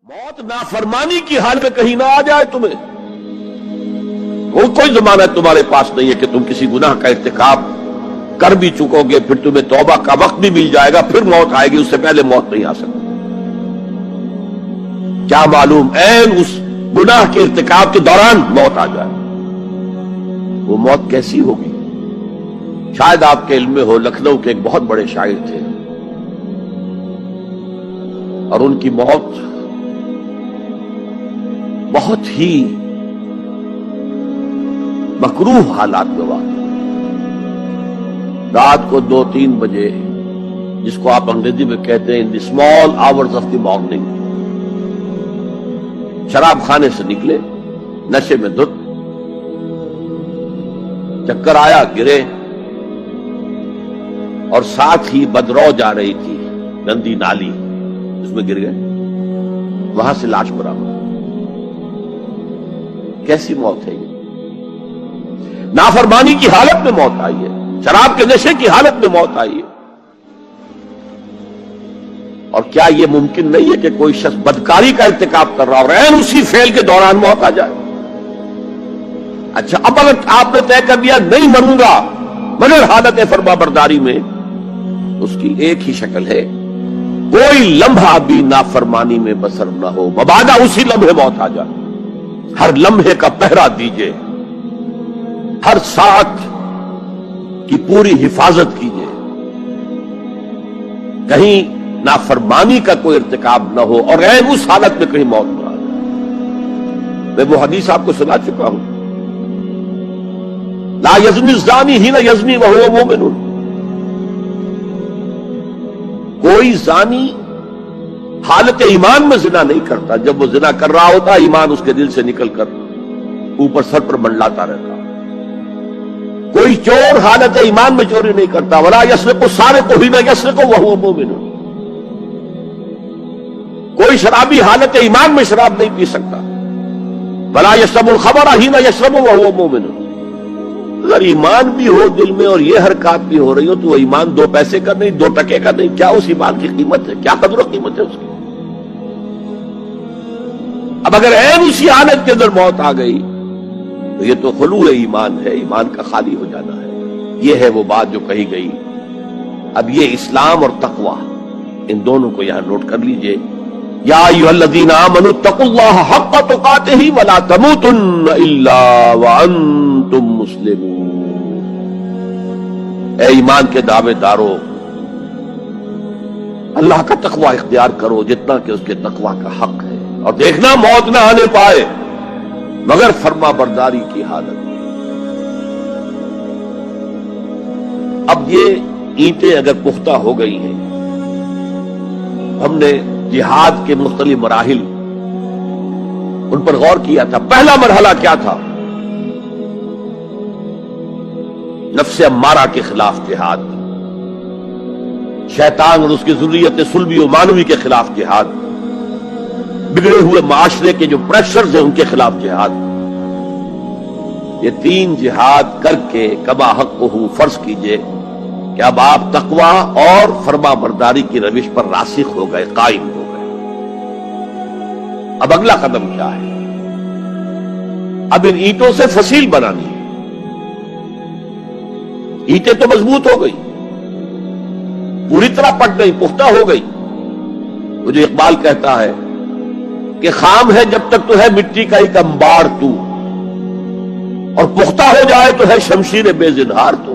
موت نافرمانی کی حال میں کہیں نہ آ جائے تمہیں، وہ کوئی ضمانت تمہارے پاس نہیں ہے کہ تم کسی گناہ کا ارتکاب کر بھی چکو گے، پھر تمہیں توبہ کا وقت بھی مل جائے گا، پھر موت آئے گی، اس سے پہلے موت نہیں آ سکتی۔ کیا معلوم عین اس گناہ کے ارتکاب کے دوران موت آ جائے، وہ موت کیسی ہوگی؟ شاید آپ کے علم میں ہو، لکھنؤ کے ایک بہت بڑے شاعر تھے اور ان کی موت بہت ہی مکروہ حالات میں واقع، رات کو 2-3 بجے، جس کو آپ انگریزی میں کہتے ہیں in the small hours of the morning, شراب خانے سے نکلے، نشے میں دھت، چکر آیا، گرے، اور ساتھ ہی بدرو جا رہی تھی گندی نالی، اس میں گر گئے، وہاں سے لاش برآمد۔ کیسی موت ہے یہ؟ نافرمانی کی حالت میں موت آئی ہے، شراب کے نشے کی حالت میں موت آئی ہے۔ اور کیا یہ ممکن نہیں ہے کہ کوئی شخص بدکاری کا ارتکاب کر رہا اور عین اسی فعل کے دوران موت آ جائے؟ اچھا، اب اگر آپ نے طے کر دیا نہیں مروں گا مگر حالت فرما برداری میں، اس کی ایک ہی شکل ہے، کوئی لمحہ بھی نافرمانی میں بسر نہ ہو، مبادا اسی لمحے موت آ جائے۔ ہر لمحے کا پہرا دیجئے، ہر ساتھ کی پوری حفاظت کیجئے، کہیں نافرمانی کا کوئی ارتکاب نہ ہو اور عین اس حالت میں کہیں موت نہ آ جائے۔ میں وہ حدیث آپ کو سنا چکا ہوں، لا یزنی الزانی حین یزنی وہو مومن، کوئی زانی حالت ایمان میں زنا نہیں کرتا، جب وہ زنا کر رہا ہوتا ایمان اس کے دل سے نکل کر اوپر سر پر منڈلاتا رہتا۔ کوئی چور حالت ایمان میں چوری نہیں کرتا، ولا یسرق السارق حین یسرق وہو مومن، کوئی شرابی حالت ایمان میں شراب نہیں پی سکتا، ولا یشرب الخمر حین یشرب وہو مومن۔ اگر ایمان بھی ہو دل میں اور یہ حرکات بھی ہو رہی ہو تو وہ ایمان 2 پیسے کا نہیں، 2 ٹکے کا نہیں، کیا اس ایمان کی قیمت ہے؟ کیا قدر و قیمت ہے اس کی؟ اب اگر عین اسی حالت کے اندر موت آ گئی تو یہ تو خلوع ایمان ہے، ایمان کا خالی ہو جانا ہے۔ یہ ہے وہ بات جو کہی گئی۔ اب یہ اسلام اور تقوی، ان دونوں کو یہاں نوٹ کر لیجئے۔ یا ایھا الذین آمنوا اتقوا اللہ حق تقاتہ ولا تموتن الا وانتم مسلمون۔ اے ایمان کے دعوے دارو، اللہ کا تقوی اختیار کرو جتنا کہ اس کے تقوی کا حق ہے، اور دیکھنا موت نہ آنے پائے مگر فرما برداری کی حالت۔ اب یہ اینٹیں اگر پختہ ہو گئی ہیں، ہم نے جہاد کے مختلف مراحل ان پر غور کیا تھا۔ پہلا مرحلہ کیا تھا؟ نفس امارہ کے خلاف جہاد، شیطان اور اس کی ذریت سلبی و مانوی کے خلاف جہاد، بگڑے ہوئے معاشرے کے جو پریشرز ہیں ان کے خلاف جہاد۔ یہ 3 جہاد کر کے کما حقہ فرض کیجئے کہ اب آپ تقوی اور فرما برداری کی روش پر راسخ ہو گئے، قائم ہو گئے۔ اب اگلا قدم کیا ہے؟ اب ان اینٹوں سے فصیل بنانی ہے۔ اینٹیں تو مضبوط ہو گئی، پوری طرح پٹ گئی، پختہ ہو گئی۔ وہ جو اقبال کہتا ہے کہ خام ہے جب تک تو ہے مٹی کا ایک انبار تو، اور پختہ ہو جائے تو ہے شمشیر بے زنہار تو۔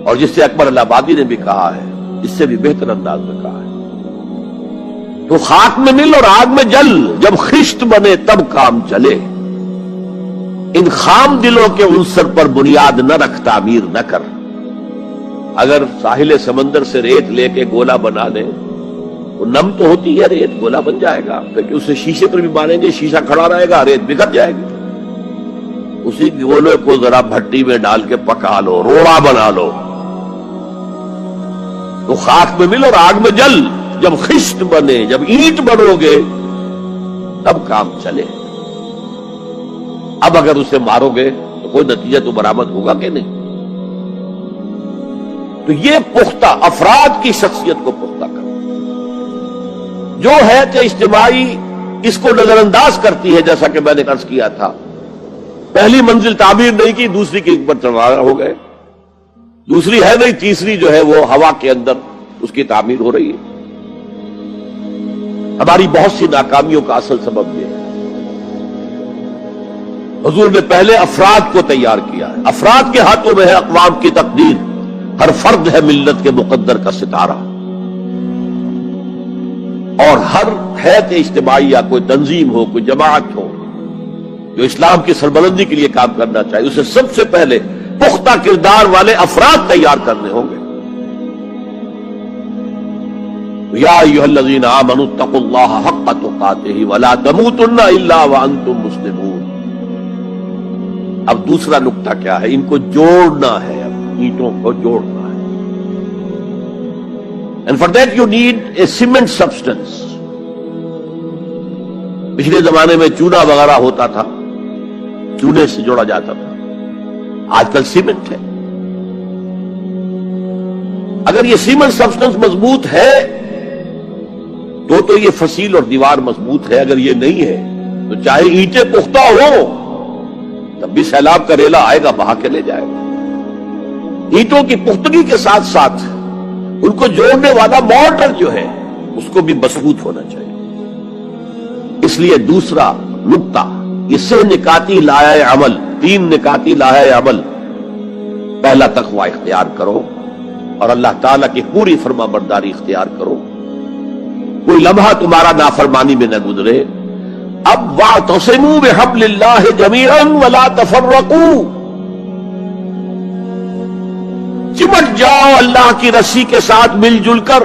اور جس سے اکبر الہآبادی نے بھی کہا ہے، اس سے بھی بہتر انداز میں کہا ہے، تو خاک میں مل اور آگ میں جل، جب خشت بنے تب کام چلے، ان خام دلوں کے عنصر پر بنیاد نہ رکھ، تعمیر نہ کر۔ اگر ساحل سمندر سے ریت لے کے گولا بنا لیں، وہ نم تو ہوتی ہے ریت، گولا بن جائے گا، پھر اسے شیشے پر بھی مانیں گے، شیشہ کھڑا رہے گا، ریت بکھر جائے گی۔ اسی گولے کو ذرا بھٹی میں ڈال کے پکا لو، روڑا بنا لو، تو خاک میں مل اور آگ میں جل، جب خشت بنے، جب اینٹ بنو گے تب کام چلے۔ اب اگر اسے مارو گے تو کوئی نتیجہ تو برآمد ہوگا کہ نہیں؟ تو یہ پختہ افراد کی شخصیت کو پختہ کرنا، جو ہے کہ اجتماعی اس کو نظر انداز کرتی ہے، جیسا کہ میں نے عرض کیا تھا، پہلی منزل تعمیر نہیں کی، دوسری کے اوپر چڑھا ہو گئے، دوسری ہے نہیں، تیسری جو ہے وہ ہوا کے اندر اس کی تعمیر ہو رہی ہے۔ ہماری بہت سی ناکامیوں کا اصل سبب یہ ہے۔ حضور نے پہلے افراد کو تیار کیا ہے، افراد کے ہاتھوں میں ہے اقوام کی تقدیر، ہر فرد ہے ملت کے مقدر کا ستارہ، اور ہر حیث اجتماعی یا کوئی تنظیم ہو، کوئی جماعت ہو جو اسلام کی سربلندی کے لیے کام کرنا چاہیے، اسے سب سے پہلے پختہ کردار والے افراد تیار کرنے ہوں گے۔ یا ایھا الذین آمنوا اتقوا اللہ حق تقاتہ ولا تموتن الا وانتم مسلمون۔ اب دوسرا نقطہ کیا ہے؟ ان کو جوڑنا ہے، اب اینٹوں کو جوڑنا ہے۔ And for that you need a cement substance۔ پچھلے زمانے میں چونا وغیرہ ہوتا تھا، چونے سے جوڑا جاتا تھا، آج کل سیمنٹ ہے۔ اگر یہ سیمنٹ سبسٹنس مضبوط ہے تو یہ فصیل اور دیوار مضبوط ہے، اگر یہ نہیں ہے تو چاہے اینٹیں پختہ ہو تب بھی سیلاب کا ریلا آئے گا، بہا کے لے جائے گا۔ اینٹوں کی پختگی کے ساتھ ساتھ ان کو جوڑنے والا مورٹر جو ہے اس کو بھی مضبوط ہونا چاہیے۔ اس لیے دوسرا نقطہ، یہ سہ نکاتی لائحہ عمل، 3 نکاتی لائحہ عمل۔ پہلا تقوی اختیار کرو اور اللہ تعالیٰ کی پوری فرما برداری اختیار کرو، کوئی لمحہ تمہارا نافرمانی میں نہ گزرے۔ اب واعتصموا بحبل اللہ جمیعا ولا تفرقوا، چمٹ جاؤ اللہ کی رسی کے ساتھ مل جل کر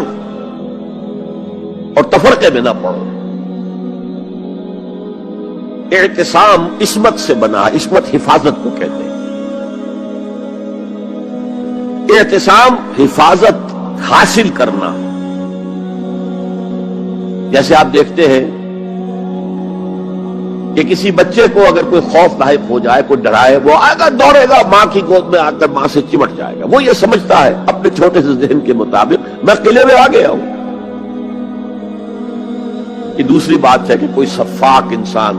اور تفرقے میں نہ پڑو۔ اعتصام عصمت سے بنا، عصمت حفاظت کو کہتے ہیں۔ اعتصام حفاظت حاصل کرنا۔ جیسے آپ دیکھتے ہیں کہ کسی بچے کو اگر کوئی خوف لاحق ہو جائے، کوئی ڈرائے، وہ آئے گا، دوڑے گا، ماں کی گود میں آ کر ماں سے چمٹ جائے گا۔ وہ یہ سمجھتا ہے اپنے چھوٹے سے ذہن کے مطابق میں قلعے میں آ گیا ہوں۔ یہ دوسری بات ہے کہ کوئی شفاق انسان،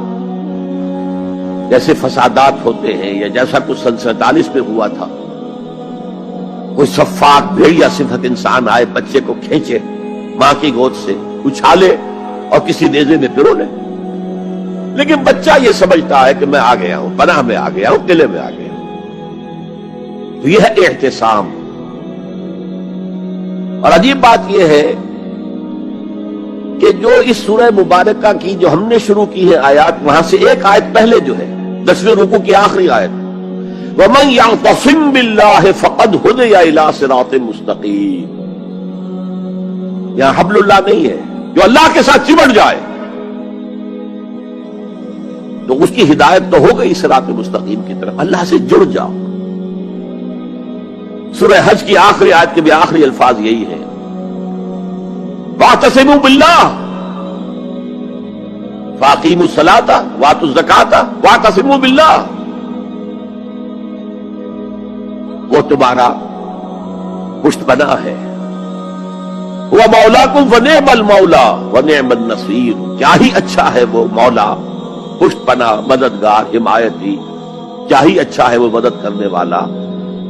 جیسے فسادات ہوتے ہیں یا جیسا کچھ 47 میں ہوا تھا، کوئی شفاق بھیڑیا صفت انسان آئے، بچے کو کھینچے ماں کی گود سے، اچھالے اور کسی نیزے میں پرو لے۔ لیکن بچہ یہ سمجھتا ہے کہ میں آ گیا ہوں، پناہ میں آ گیا ہوں، قلعے میں آ گیا ہوں۔ تو یہ ہے اعتصام۔ اور عجیب بات یہ ہے کہ جو اس سورہ مبارکہ کی جو ہم نے شروع کی ہے آیات، وہاں سے ایک آیت پہلے جو ہے 10ویں رکوع کی آخری آیت، وَمَن يَعْتَصِم بِاللَّهِ فَقَدْ هُدِيَ إِلَىٰ صِرَاطٍ مُسْتَقِيمٍ۔ یہاں حبل اللہ نہیں ہے، جو اللہ کے ساتھ چمٹ جائے تو اس کی ہدایت تو ہو گئی صراط مستقیم کی طرف، اللہ سے جڑ جاؤ۔ سورہ حج کی آخری آیت کے بھی آخری الفاظ یہی ہے، وَاعْتَصِمُوا بِاللَّهِ فَأَقِیمُوا الصَّلَاةَ وَآتُوا الزَّکَاةَ وَاعْتَصِمُوا بِاللَّهِ۔ وہ تمہارا پشت پناہ ہے، وہ مولاکم ونعم المولا ونعم النصیر، کیا ہی اچھا ہے وہ مولا، پشت پناہ، مددگار، حمایتی، کیا ہی اچھا ہے وہ مدد کرنے والا۔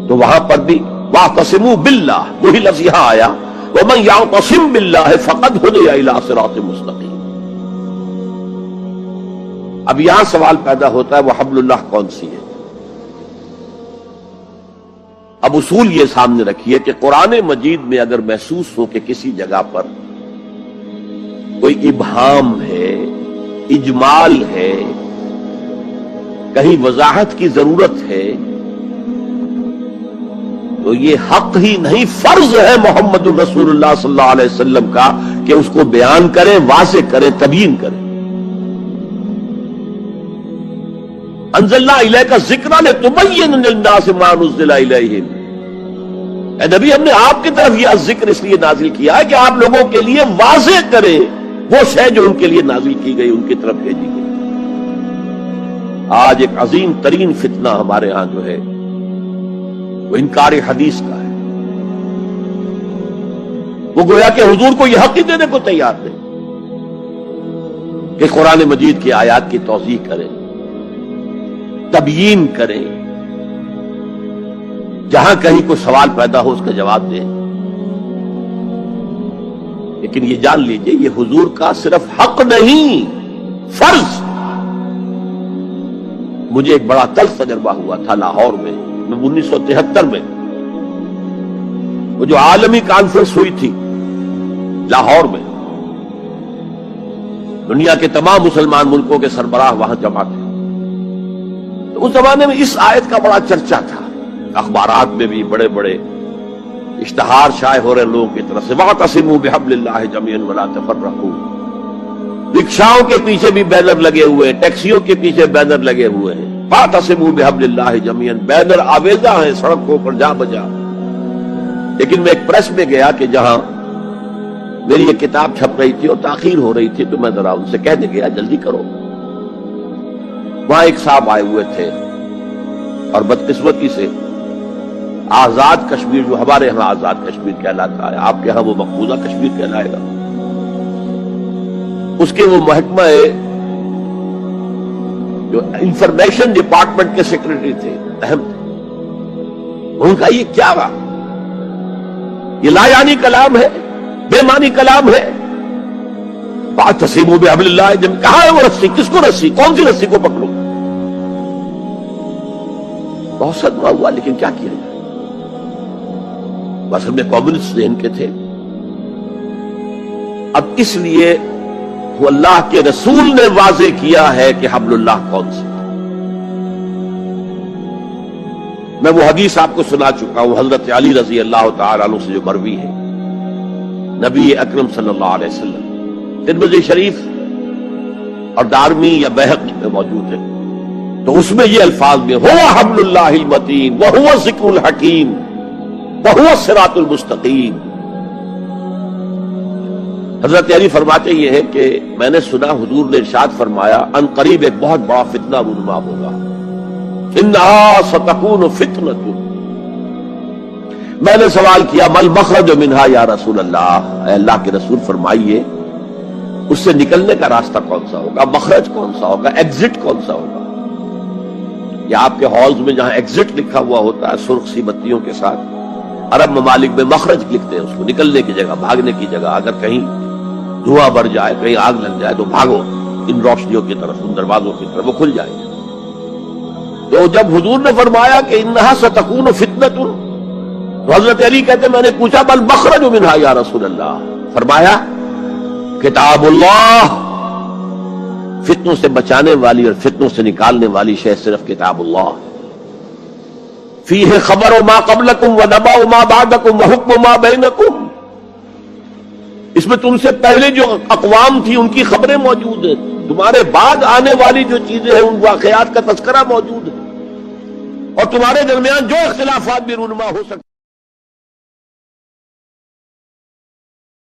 تو وہاں پر بھی واعتصموا باللہ، وہی لفظ یہاں آیا، ومن یعتصم باللہ فقد ہدی الی صراط مستقیم۔ اب یہاں سوال پیدا ہوتا ہے وہ حبل اللہ کون سی ہے؟ اب اصول یہ سامنے رکھیے کہ قرآن مجید میں اگر محسوس ہو کہ کسی جگہ پر کوئی ابہام ہے، اجمال ہے، کہیں وضاحت کی ضرورت ہے، تو یہ حق ہی نہیں فرض ہے محمد الرسول اللہ صلی اللہ علیہ وسلم کا کہ اس کو بیان کریں، واضح کریں، تبیین کریں۔ انزلنا الیک الذکر لتبین للناس ما نزل الیہم۔ اے نبی، ہم نے آپ کی طرف یہ ذکر اس لیے نازل کیا ہے کہ آپ لوگوں کے لیے واضح کریں وہ شے جو ان کے لیے نازل کی گئی، ان کی طرف بھیجی گئی۔ آج ایک عظیم ترین فتنہ ہمارے ہاں جو ہے وہ انکار حدیث کا ہے۔ وہ گویا کہ حضور کو یہ حق ہی دینے کو تیار نہیں۔ کہ قرآن مجید کی آیات کی توضیح کریں، تبیین کریں، جہاں کہیں کوئی سوال پیدا ہو اس کا جواب دیں. لیکن یہ جان لیجئے یہ حضور کا صرف حق نہیں، فرض. مجھے ایک بڑا تلخ تجربہ ہوا تھا لاہور میں 1973 میں، وہ جو عالمی کانفرنس ہوئی تھی لاہور میں، دنیا کے تمام مسلمان ملکوں کے سربراہ وہاں جمع تھے. تو اس زمانے میں اس آیت کا بڑا چرچا تھا، اخبارات میں بھی بڑے بڑے اشتہار شائع ہو رہے لوگوں کی طرف سے، وَاعْتَصِمُوا بِحَبْلِ اللَّهِ جَمِيعًا وَلَا تَفَرَّقُوا. رکشاؤں کے پیچھے بھی بینر لگے ہوئے ہیں، ٹیکسیوں کے پیچھے بینر لگے ہوئے ہیں، وَاعْتَصِمُوا بِحَبْلِ اللَّهِ جَمِيعًا. بینر آویزاں ہیں سڑکوں پر جا بجا. لیکن میں ایک پریس میں گیا کہ جہاں میری یہ کتاب چھپ رہی تھی اور تاخیر ہو رہی تھی، تو میں ذرا ان سے کہنے گیا جلدی کرو. وہاں ایک صاحب آئے ہوئے تھے اور بدقسمتی سے آزاد کشمیر، جو ہمارے ہاں آزاد کشمیر کہلاتا ہے، آپ کے ہاں وہ مقبوضہ کشمیر کہلائے گا، اس کے وہ محکمہ جو انفارمیشن ڈپارٹمنٹ کے سیکرٹری تھے، اہم تھے. ان کا یہ کیا رہا؟ یہ لا یعنی کلام ہے، بے معنی کلام ہے. فَاعْتَصِمُوا بِحَبْلِ اللَّهِ جَمِيعًا. کہاں ہے وہ رسی؟ کس کو رسی؟ کون سی رسی کو پکڑوں؟ بہت صدمہ ہوا، لیکن کیا کیا جائے؟ بس ہم نے کمیونسٹ ذہن کے تھے. اب اس لیے وہ اللہ کے رسول نے واضح کیا ہے کہ حبل اللہ کون سا. میں وہ حدیث آپ کو سنا چکا ہوں، حضرت علی رضی اللہ تعالی عنہ سے جو مروی ہے، نبی اکرم صلی اللہ علیہ وسلم، ترمذی شریف اور دارمی یا بیہقی میں موجود ہے. تو اس میں یہ الفاظ میں هو حبل اللہ المتین وهو الذکر الحکیم وهو الصراط المستقیم. حضرت علی فرماتے یہ ہے کہ میں نے سنا حضور نے ارشاد فرمایا ان قریب ایک بہت بڑا فتنہ رونما ہوگا، انہا ستکون فتنۃ. میں نے سوال کیا مل مخرج منہا یا رسول اللہ، اے اللہ کے رسول فرمائیے اس سے نکلنے کا راستہ کون سا ہوگا، مخرج کون سا ہوگا، ایگزٹ کون سا ہوگا. یا آپ کے ہالز میں جہاں ایگزٹ لکھا ہوا ہوتا ہے سرخ سی بتیوں کے ساتھ، عرب ممالک میں مخرج لکھتے ہیں اس کو، نکلنے کی جگہ، بھاگنے کی جگہ. اگر کہیں دھواں بڑھ جائے، کہیں آگ لگ جائے تو بھاگو ان روشنیوں کی طرف، ان دروازوں کی طرف، وہ کھل جائے گا. تو جب حضور نے فرمایا کہ انہا ستکون فتنۃ، تو حضرت علی کہتے میں نے پوچھا بل مخرج منہا یا رسول اللہ، فرمایا کتاب اللہ. فتنوں سے بچانے والی اور فتنوں سے نکالنے والی شے صرف کتاب اللہ. فیہ خبر ما قبلکم و نبأ ما بعدکم و حکم ما بینکم. اس میں تم سے پہلے جو اقوام تھی ان کی خبریں موجود ہیں، تمہارے بعد آنے والی جو چیزیں ہیں ان واقعات کا تذکرہ موجود ہے، اور تمہارے درمیان جو اختلافات بھی رونما ہو سکتے